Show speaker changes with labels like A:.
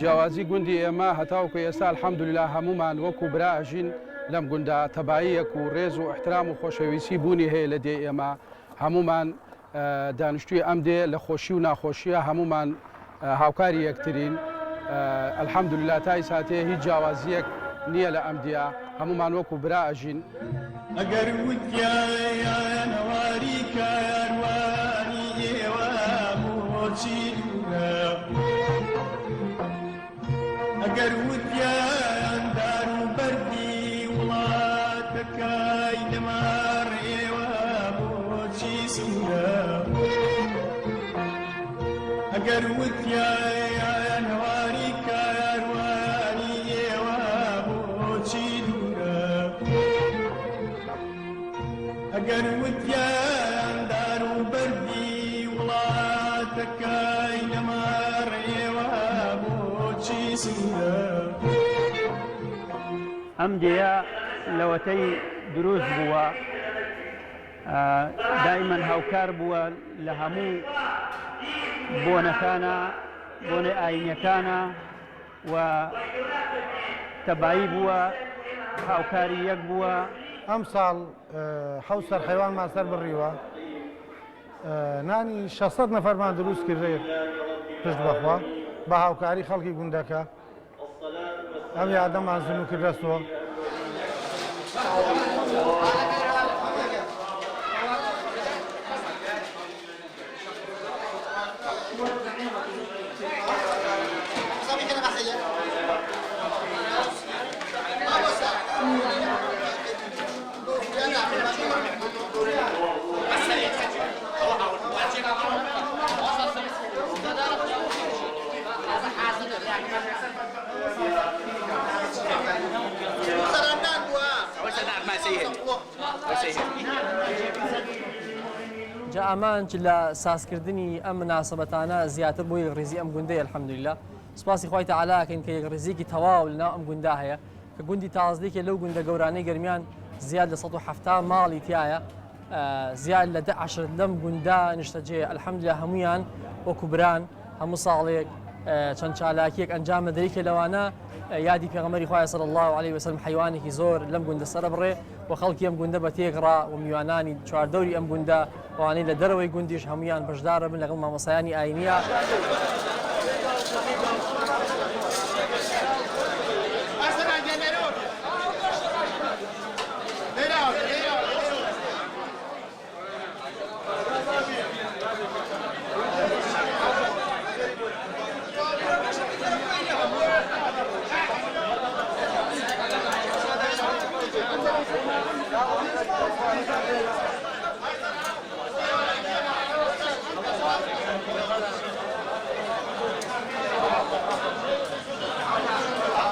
A: جیاوازی گوندی ئێمە هەتاوکو ئێستا الحەمدوللا هەمومان وەکو برا ئەژین لەم گوندا تەباییەک و ڕێز و احترام و خۆشەویستی بوونی هەیە لە دێ ئێمە هەمومان دانیشتووی ئەم دێ لە خۆشی و ناخۆشیە هەمومان هاوکاری یەکترین الحەمدوللا تای ساتێ هیچ جیاوازیەک نییە لە ئەم دیا هەمومان وەکو برا ئەژین
B: ئەگەر وتیانەواری کاروانی ئێوە بۆچی دوورە ئەگەر وتیان دار و بەردی وڵاتەکەی لەمار ئێوە بۆچی سوورە ئەگەر وتیان هەواری کاروانی ئێوە بۆچی دوورە ئەگەر وتیان دار و بەردی وڵاتەکەی لەمار ئێوە بۆچی سوورە
C: ئەم دێە لەوەتەی دروست بووە دائیمەن هاوکار بووە لە هەموو بۆنەکانە بۆنە ئاینیەکانە و تەبایی بووە هاوکاری یەک بووە
D: ئەم ساڵ حەوت سەرحەیوانمان سەر بڕیوە نانی 600 نەفەرمان دروست کردێ پشت بەخوا بە هاوکاری خەڵکی گوندەکە ئەم یادەمان زن و کردەستەوە
E: جا ئەمانج لە سازکردنی ئەم مناسبەتانە زیاتر بۆ یەکڕێزی ئەم گوندەی الحەمدوللا سوپاسی خوای تەعالاکەین کە یەکڕێزیەکی تەواو لەناو ئەم گوندا هەیە کە گوندی تازدەیەکێ لەو گوندە گەورانەی گەرمیان زیاد لە 170 ماڵی تایە زیاد لە 10 لەم گوندا نیشتەجێ الحەمدوللا هەمویان وەکو بران هەموو ساڵێک چەند چالاکیەک ئەنجام دەدەی کە لەوانە یادی پێغەمبەری خوای صلی الله علیه وسلم حیوانێکی زۆر لەم گوندە سەر بڕێ و خەڵکی ئەم گوندە بە تێگڕا و میوانانی چواردەوری ئەم گوندە ئەوانەی لە دەرەوەی گوندیش هەمویان بەشدارە بن لەگەڵ مامۆسایانی ئاینیە